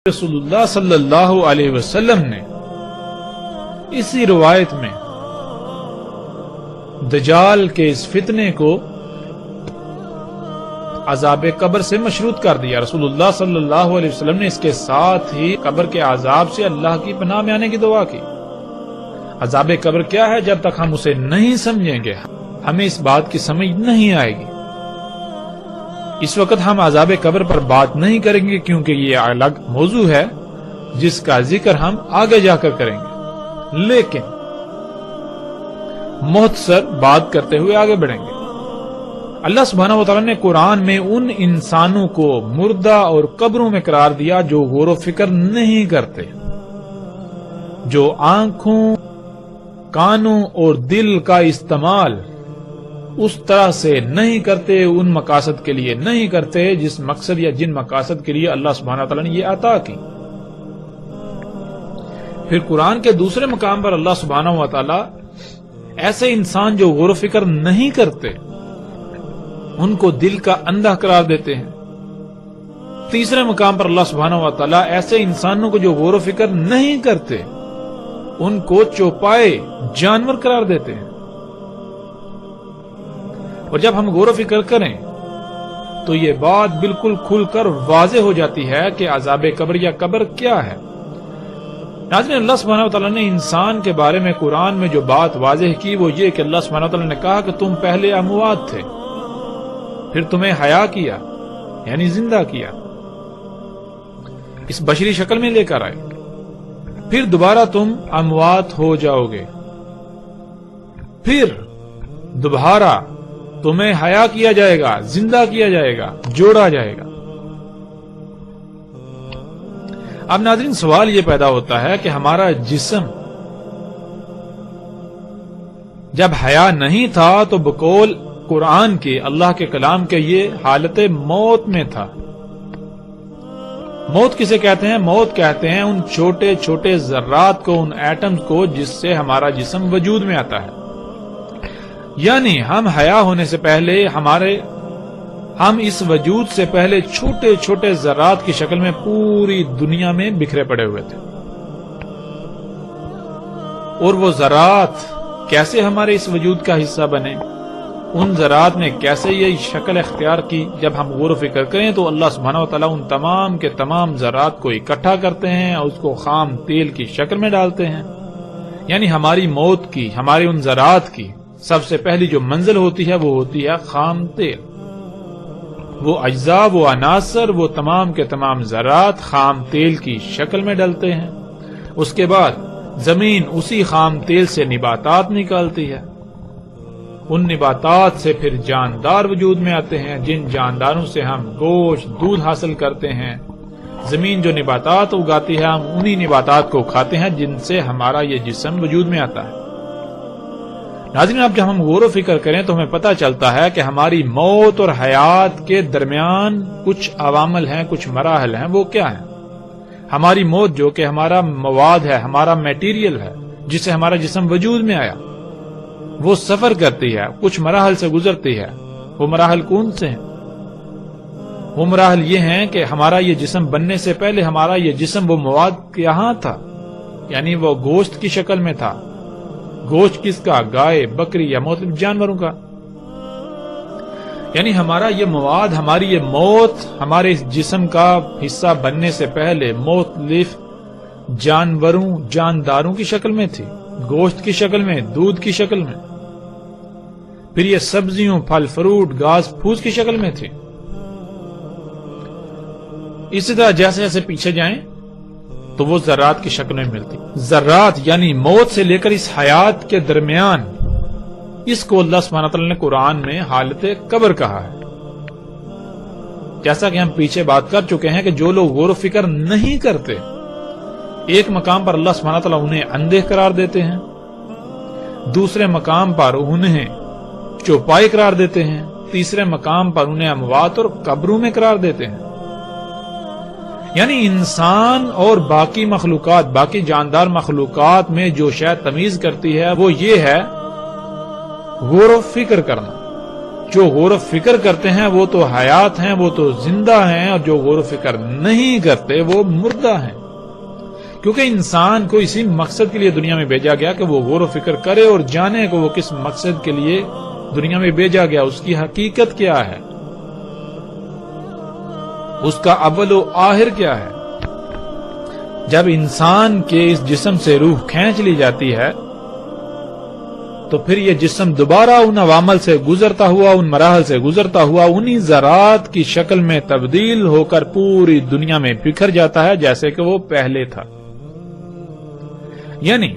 رسول اللہ صلی اللہ علیہ وسلم نے اسی روایت میں دجال کے اس فتنے کو عذاب قبر سے مشروط کر دیا۔ رسول اللہ صلی اللہ علیہ وسلم نے اس کے ساتھ ہی قبر کے عذاب سے اللہ کی پناہ میں آنے کی دعا کی۔ عذاب قبر کیا ہے؟ جب تک ہم اسے نہیں سمجھیں گے ہمیں اس بات کی سمجھ نہیں آئے گی۔ اس وقت ہم عذاب قبر پر بات نہیں کریں گے کیونکہ یہ الگ موضوع ہے جس کا ذکر ہم آگے جا کر کریں گے، لیکن مختصر بات کرتے ہوئے آگے بڑھیں گے۔ اللہ سبحانہ وتعالی نے قرآن میں ان انسانوں کو مردہ اور قبروں میں قرار دیا جو غور و فکر نہیں کرتے، جو آنکھوں، کانوں اور دل کا استعمال اس طرح سے نہیں کرتے، ان مقاصد کے لیے نہیں کرتے جس مقصد یا جن مقاصد کے لیے اللہ سبحانہ وتعالی نے یہ عطا کی۔ پھر قرآن کے دوسرے مقام پر اللہ سبحانہ وتعالی ایسے انسان جو غور و فکر نہیں کرتے ان کو دل کا اندھا قرار دیتے ہیں۔ تیسرے مقام پر اللہ سبحانہ وتعالی ایسے انسانوں کو جو غور و فکر نہیں کرتے ان کو چوپائے جانور قرار دیتے ہیں۔ اور جب ہم غور و فکر کریں تو یہ بات بالکل کھل کر واضح ہو جاتی ہے کہ عذاب قبر یا قبر کیا ہے۔ ناظرین، اللہ سبحانہ وتعالی نے انسان کے بارے میں قرآن میں جو بات واضح کی وہ یہ کہ اللہ سبحانہ وتعالی نے کہا کہ تم پہلے اموات تھے، پھر تمہیں حیا کیا یعنی زندہ کیا، اس بشری شکل میں لے کر آئے، پھر دوبارہ تم اموات ہو جاؤ گے، پھر دوبارہ تمہیں حیا کیا جائے گا، زندہ کیا جائے گا، جوڑا جائے گا۔ اب ناظرین، سوال یہ پیدا ہوتا ہے کہ ہمارا جسم جب حیا نہیں تھا تو بقول قرآن کے، اللہ کے کلام کے، یہ حالت موت میں تھا۔ موت کسے کہتے ہیں؟ موت کہتے ہیں ان چھوٹے چھوٹے ذرات کو، ان ایٹمز کو جس سے ہمارا جسم وجود میں آتا ہے۔ یعنی ہم حیا ہونے سے پہلے ہم اس وجود سے پہلے چھوٹے چھوٹے ذرات کی شکل میں پوری دنیا میں بکھرے پڑے ہوئے تھے، اور وہ ذرات کیسے ہمارے اس وجود کا حصہ بنے، ان ذرات نے کیسے یہ شکل اختیار کی، جب ہم غور و فکر کریں تو اللہ سبحانہ وتعالی ان تمام کے تمام ذرات کو اکٹھا کرتے ہیں اور اس کو خام تیل کی شکل میں ڈالتے ہیں۔ یعنی ہماری موت کی، ہمارے ان ذرات کی سب سے پہلی جو منزل ہوتی ہے وہ ہوتی ہے خام تیل۔ وہ اجزاء، وہ عناصر، وہ تمام کے تمام ذرات خام تیل کی شکل میں ڈلتے ہیں۔ اس کے بعد زمین اسی خام تیل سے نباتات نکالتی ہے، ان نباتات سے پھر جاندار وجود میں آتے ہیں، جن جانداروں سے ہم گوشت، دودھ حاصل کرتے ہیں۔ زمین جو نباتات اگاتی ہے ہم انہی نباتات کو کھاتے ہیں جن سے ہمارا یہ جسم وجود میں آتا ہے۔ ناظرین، اب جب ہم غور و فکر کریں تو ہمیں پتہ چلتا ہے کہ ہماری موت اور حیات کے درمیان کچھ عوامل ہیں، کچھ مراحل ہیں۔ وہ کیا ہیں؟ ہماری موت جو کہ ہمارا مواد ہے، ہمارا میٹیریل ہے جس سے ہمارا جسم وجود میں آیا، وہ سفر کرتی ہے، کچھ مراحل سے گزرتی ہے۔ وہ مراحل کون سے ہیں؟ وہ مراحل یہ ہیں کہ ہمارا یہ جسم بننے سے پہلے ہمارا یہ جسم وہ مواد کہاں تھا، یعنی وہ گوشت کی شکل میں تھا۔ گوشت کس کا؟ گائے، بکری یا مختلف جانوروں کا۔ یعنی ہمارا یہ مواد، ہماری یہ موت ہمارے اس جسم کا حصہ بننے سے پہلے مختلف جانوروں، جانداروں کی شکل میں تھی، گوشت کی شکل میں، دودھ کی شکل میں، پھر یہ سبزیوں، پھل فروٹ، گھاس پھوس کی شکل میں تھی۔ اسی طرح جیسے جیسے پیچھے جائیں تو وہ ذرات کی شکل میں ملتی۔ ذرات یعنی موت سے لے کر اس حیات کے درمیان، اس کو اللہ سبحانہ تعالی نے قرآن میں حالت قبر کہا ہے۔ جیسا کہ ہم پیچھے بات کر چکے ہیں کہ جو لوگ غور و فکر نہیں کرتے، ایک مقام پر اللہ سبحانہ تعالی انہیں اندھے قرار دیتے ہیں، دوسرے مقام پر انہیں چوپائے قرار دیتے ہیں، تیسرے مقام پر انہیں اموات اور قبروں میں قرار دیتے ہیں۔ یعنی انسان اور باقی مخلوقات، باقی جاندار مخلوقات میں جو شے تمیز کرتی ہے وہ یہ ہے غور و فکر کرنا۔ جو غور و فکر کرتے ہیں وہ تو حیات ہیں، وہ تو زندہ ہیں، اور جو غور و فکر نہیں کرتے وہ مردہ ہیں، کیونکہ انسان کو اسی مقصد کے لیے دنیا میں بھیجا گیا کہ وہ غور و فکر کرے اور جانے کہ وہ کس مقصد کے لیے دنیا میں بھیجا گیا، اس کی حقیقت کیا ہے، اس کا اول و آخر کیا ہے۔ جب انسان کے اس جسم سے روح کھینچ لی جاتی ہے تو پھر یہ جسم دوبارہ ان عوامل سے گزرتا ہوا، ان مراحل سے گزرتا ہوا، انہی ذرات کی شکل میں تبدیل ہو کر پوری دنیا میں بکھر جاتا ہے جیسے کہ وہ پہلے تھا۔ یعنی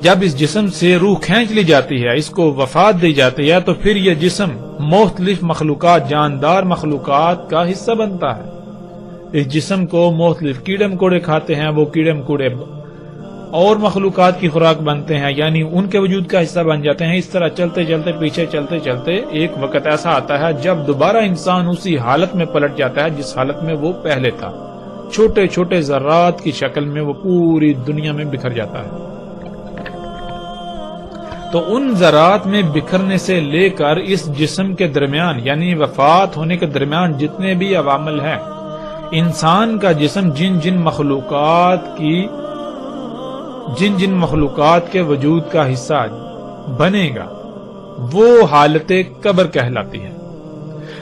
جب اس جسم سے روح کھینچ لی جاتی ہے، اس کو وفات دی جاتی ہے، تو پھر یہ جسم مختلف مخلوقات، جاندار مخلوقات کا حصہ بنتا ہے۔ اس جسم کو مختلف کیڑے مکوڑے کھاتے ہیں، وہ کیڑے مکوڑے اور مخلوقات کی خوراک بنتے ہیں، یعنی ان کے وجود کا حصہ بن جاتے ہیں۔ اس طرح چلتے چلتے پیچھے چلتے چلتے ایک وقت ایسا آتا ہے جب دوبارہ انسان اسی حالت میں پلٹ جاتا ہے جس حالت میں وہ پہلے تھا، چھوٹے چھوٹے ذرات کی شکل میں وہ پوری دنیا میں بکھر جاتا ہے۔ تو ان ذرات میں بکھرنے سے لے کر اس جسم کے درمیان، یعنی وفات ہونے کے درمیان جتنے بھی عوامل ہیں، انسان کا جسم جن جن مخلوقات کے وجود کا حصہ بنے گا وہ حالت قبر کہلاتی ہے۔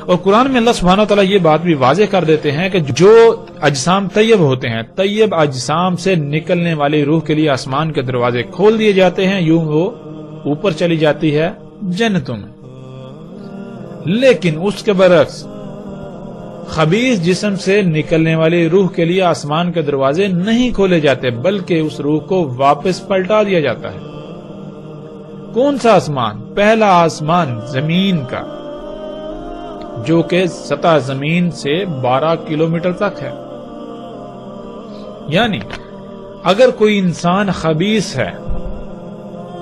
اور قرآن میں اللہ سبحانہ وتعالی یہ بات بھی واضح کر دیتے ہیں کہ جو اجسام طیب ہوتے ہیں، طیب اجسام سے نکلنے والی روح کے لیے آسمان کے دروازے کھول دیے جاتے ہیں، یوں وہ اوپر چلی جاتی ہے جنتوں میں۔ لیکن اس کے برعکس خبیث جسم سے نکلنے والی روح کے لیے آسمان کے دروازے نہیں کھولے جاتے، بلکہ اس روح کو واپس پلٹا دیا جاتا ہے۔ کون سا آسمان؟ پہلا آسمان زمین کا، جو کہ سطح زمین سے 12 کلومیٹر تک ہے۔ یعنی اگر کوئی انسان خبیث ہے،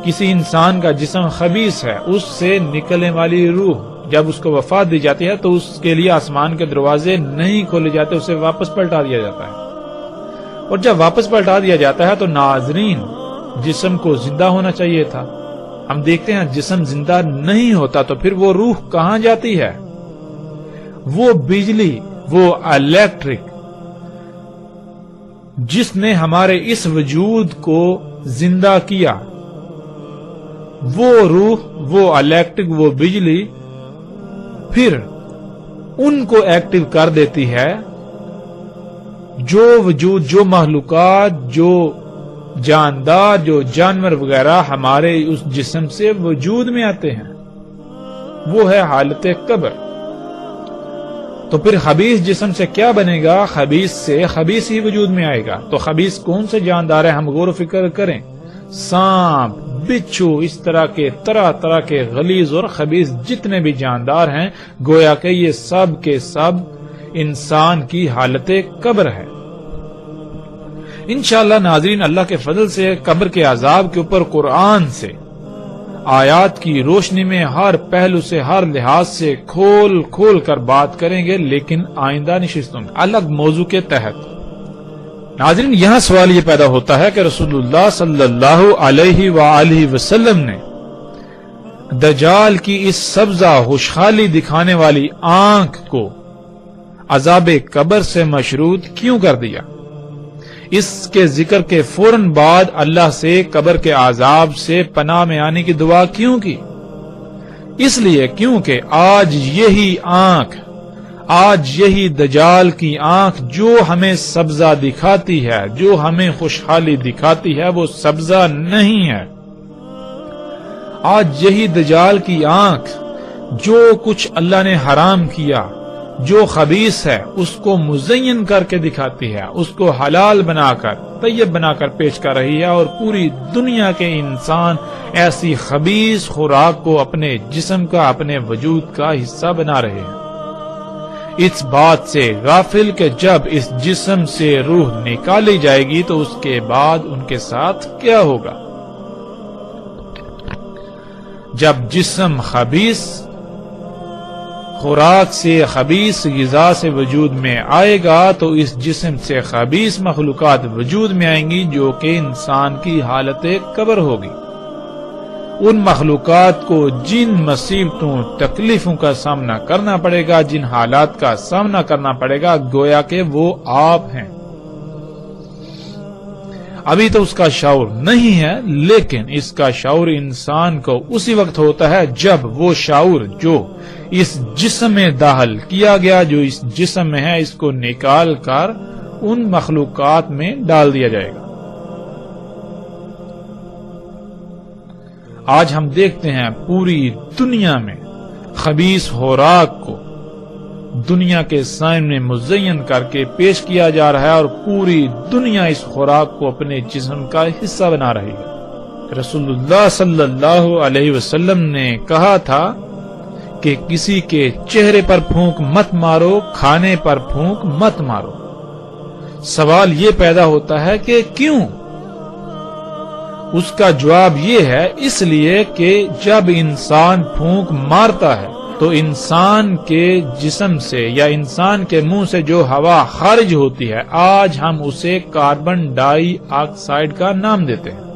کسی انسان کا جسم خبیث ہے، اس سے نکلنے والی روح جب اس کو وفات دی جاتی ہے تو اس کے لیے آسمان کے دروازے نہیں کھولے جاتے، اسے واپس پلٹا دیا جاتا ہے۔ اور جب واپس پلٹا دیا جاتا ہے تو ناظرین، جسم کو زندہ ہونا چاہیے تھا، ہم دیکھتے ہیں جسم زندہ نہیں ہوتا، تو پھر وہ روح کہاں جاتی ہے؟ وہ بجلی، وہ الیکٹرک جس نے ہمارے اس وجود کو زندہ کیا، وہ روح، وہ الیکٹرک، وہ بجلی پھر ان کو ایکٹیو کر دیتی ہے جو وجود، جو مخلوقات، جو جاندار، جو جانور وغیرہ ہمارے اس جسم سے وجود میں آتے ہیں، وہ ہے حالت قبر۔ تو پھر خبیث جسم سے کیا بنے گا؟ خبیث سے خبیث ہی وجود میں آئے گا۔ تو خبیث کون سے جاندار ہیں؟ ہم غور و فکر کریں، سانپ، بچھو، اس طرح کے طرح طرح کے غلیظ اور خبیث جتنے بھی جاندار ہیں، گویا کہ یہ سب کے سب انسان کی حالت قبر ہے۔ انشاءاللہ ناظرین، اللہ کے فضل سے قبر کے عذاب کے اوپر قرآن سے، آیات کی روشنی میں ہر پہلو سے، ہر لحاظ سے کھول کھول کر بات کریں گے، لیکن آئندہ نشستوں میں الگ موضوع کے تحت۔ ناظرین، یہاں سوال یہ پیدا ہوتا ہے کہ رسول اللہ صلی اللہ علیہ وآلہ وسلم نے دجال کی اس سبزہ خوشحالی دکھانے والی آنکھ کو عذاب قبر سے مشروط کیوں کر دیا؟ اس کے ذکر کے فوراً بعد اللہ سے قبر کے عذاب سے پناہ میں آنے کی دعا کیوں کی؟ اس لیے کیونکہ آج یہی دجال کی آنکھ جو ہمیں سبزہ دکھاتی ہے، جو ہمیں خوشحالی دکھاتی ہے، وہ سبزہ نہیں ہے۔ آج یہی دجال کی آنکھ جو کچھ اللہ نے حرام کیا، جو خبیث ہے، اس کو مزین کر کے دکھاتی ہے، اس کو حلال بنا کر، طیب بنا کر پیش کر رہی ہے، اور پوری دنیا کے انسان ایسی خبیث خوراک کو اپنے جسم کا، اپنے وجود کا حصہ بنا رہے ہیں۔ اس بات سے غافل کہ جب اس جسم سے روح نکالی جائے گی تو اس کے بعد ان کے ساتھ کیا ہوگا؟ جب جسم خبیث خوراک سے، خبیث غذا سے وجود میں آئے گا تو اس جسم سے خبیث مخلوقات وجود میں آئیں گی جو کہ انسان کی حالت قبر ہوگی۔ ان مخلوقات کو جن مصیبتوں تکلیفوں کا سامنا کرنا پڑے گا، جن حالات کا سامنا کرنا پڑے گا، گویا کہ وہ آپ ہیں۔ ابھی تو اس کا شعور نہیں ہے، لیکن اس کا شعور انسان کو اسی وقت ہوتا ہے جب وہ شعور جو اس جسم میں داخل کیا گیا، جو اس جسم میں ہے، اس کو نکال کر ان مخلوقات میں ڈال دیا جائے گا۔ آج ہم دیکھتے ہیں پوری دنیا میں خبیث خوراک کو دنیا کے سامنے مزین کر کے پیش کیا جا رہا ہے، اور پوری دنیا اس خوراک کو اپنے جسم کا حصہ بنا رہی ہے۔ رسول اللہ صلی اللہ علیہ وسلم نے کہا تھا کہ کسی کے چہرے پر پھونک مت مارو، کھانے پر پھونک مت مارو۔ سوال یہ پیدا ہوتا ہے کہ کیوں؟ اس کا جواب یہ ہے، اس لیے کہ جب انسان پھونک مارتا ہے تو انسان کے جسم سے یا انسان کے منہ سے جو ہوا خارج ہوتی ہے، آج ہم اسے کاربن ڈائی آکسائڈ کا نام دیتے ہیں۔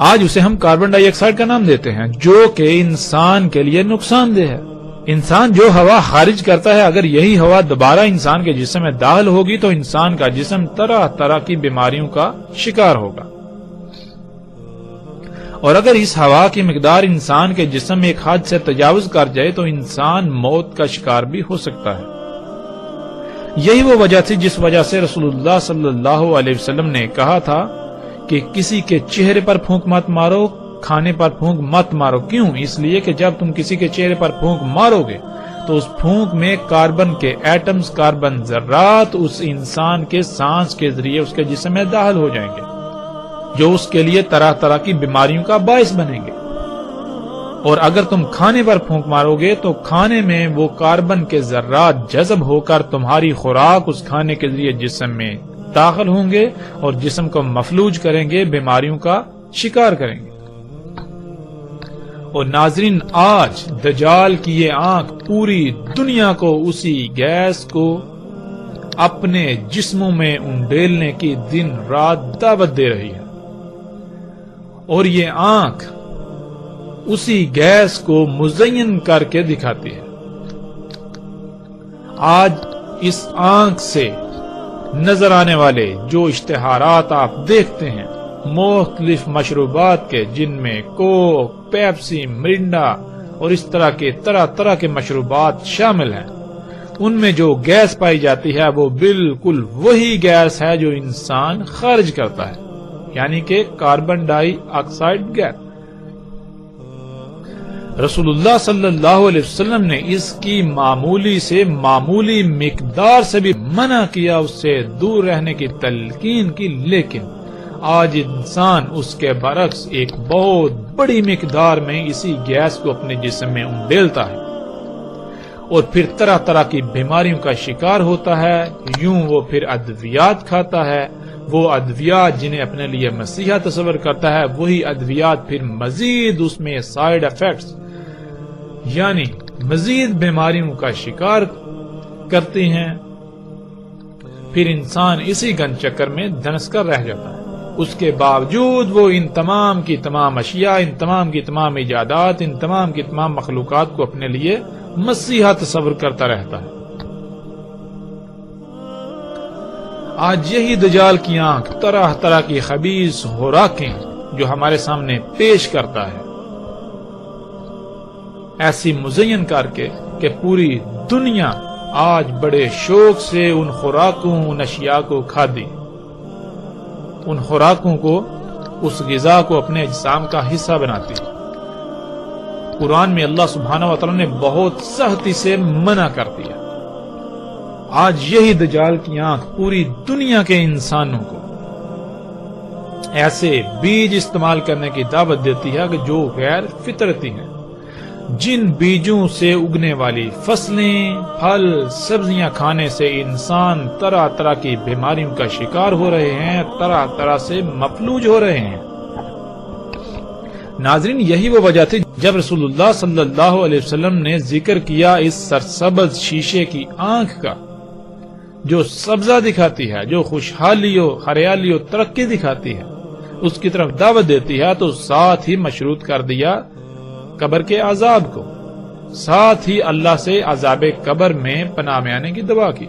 آج اسے ہم کاربن ڈائی آکسائڈ کا نام دیتے ہیں، جو کہ انسان کے لیے نقصان دہ ہے۔ انسان جو ہوا خارج کرتا ہے، اگر یہی ہوا دوبارہ انسان کے جسم میں داخل ہوگی تو انسان کا جسم طرح طرح کی بیماریوں کا شکار ہوگا۔ اور اگر اس ہوا کی مقدار انسان کے جسم میں ایک حد سے تجاوز کر جائے تو انسان موت کا شکار بھی ہو سکتا ہے۔ یہی وہ وجہ تھی جس وجہ سے رسول اللہ صلی اللہ علیہ وسلم نے کہا تھا کہ کسی کے چہرے پر پھونک مت مارو، کھانے پر پھونک مت مارو۔ کیوں؟ اس لیے کہ جب تم کسی کے چہرے پر پھونک مارو گے تو اس پھونک میں کاربن کے ایٹمز، کاربن ذرات اس انسان کے سانس کے ذریعے اس کے جسم میں داخل ہو جائیں گے، جو اس کے لیے طرح طرح کی بیماریوں کا باعث بنیں گے۔ اور اگر تم کھانے پر پھونک مارو گے تو کھانے میں وہ کاربن کے ذرات جذب ہو کر تمہاری خوراک اس کھانے کے ذریعے جسم میں داخل ہوں گے اور جسم کو مفلوج کریں گے، بیماریوں کا شکار کریں گے۔ اور ناظرین، آج دجال کی یہ آنکھ پوری دنیا کو اسی گیس کو اپنے جسموں میں انڈیلنے کی دن رات دعوت دے رہی ہے، اور یہ آنکھ اسی گیس کو مزین کر کے دکھاتی ہے۔ آج اس آنکھ سے نظر آنے والے جو اشتہارات آپ دیکھتے ہیں مختلف مشروبات کے، جن میں کوک، پیپسی، مرنڈا اور اس طرح کے طرح طرح کے مشروبات شامل ہیں، ان میں جو گیس پائی جاتی ہے وہ بالکل وہی گیس ہے جو انسان خارج کرتا ہے، یعنی کہ کاربن ڈائی آکسائڈ گیس۔ رسول اللہ صلی اللہ علیہ وسلم نے اس کی معمولی سے معمولی مقدار سے بھی منع کیا، اس سے دور رہنے کی تلقین کی، لیکن آج انسان اس کے برعکس ایک بہت بڑی مقدار میں اسی گیس کو اپنے جسم میں انڈیلتا ہے اور پھر طرح طرح کی بیماریوں کا شکار ہوتا ہے۔ یوں وہ پھر ادویات کھاتا ہے، وہ ادویات جنہیں اپنے لیے مسیحا تصور کرتا ہے، وہی ادویات پھر مزید اس میں سائیڈ ایفیکٹس یعنی مزید بیماریوں کا شکار کرتے ہیں۔ پھر انسان اسی گن چکر میں دھنس کر رہ جاتا ہے۔ اس کے باوجود وہ ان تمام کی تمام اشیاء، ان تمام کی تمام ایجادات، ان تمام کی تمام مخلوقات کو اپنے لیے مسیحا تصور کرتا رہتا ہے۔ آج یہی دجال کی آنکھ طرح طرح کی خبیث خوراکیں جو ہمارے سامنے پیش کرتا ہے، ایسی مزین کر کے کہ پوری دنیا آج بڑے شوق سے ان خوراکوں، ان اشیاء کو کھادی، ان خوراکوں کو، اس غذا کو اپنے اجسام کا حصہ بناتی۔ قرآن میں اللہ سبحانہ و تعالی نے بہت سختی سے منع کر دیا۔ آج یہی دجال کی آنکھ پوری دنیا کے انسانوں کو ایسے بیج استعمال کرنے کی دعوت دیتی ہے کہ جو غیر فطرتی ہیں، جن بیجوں سے اگنے والی فصلیں، پھل، سبزیاں کھانے سے انسان طرح طرح کی بیماریوں کا شکار ہو رہے ہیں، طرح طرح سے مفلوج ہو رہے ہیں۔ ناظرین، یہی وہ وجہ تھی جب رسول اللہ صلی اللہ علیہ وسلم نے ذکر کیا اس سرسبز شیشے کی آنکھ کا، جو سبزہ دکھاتی ہے، جو خوشحالی و ہریالی و ترقی دکھاتی ہے، اس کی طرف دعوت دیتی ہے تو ساتھ ہی مشروط کر دیا قبر کے عذاب کو، ساتھ ہی اللہ سے عذاب قبر میں پناہ میں آنے کی دعا کی۔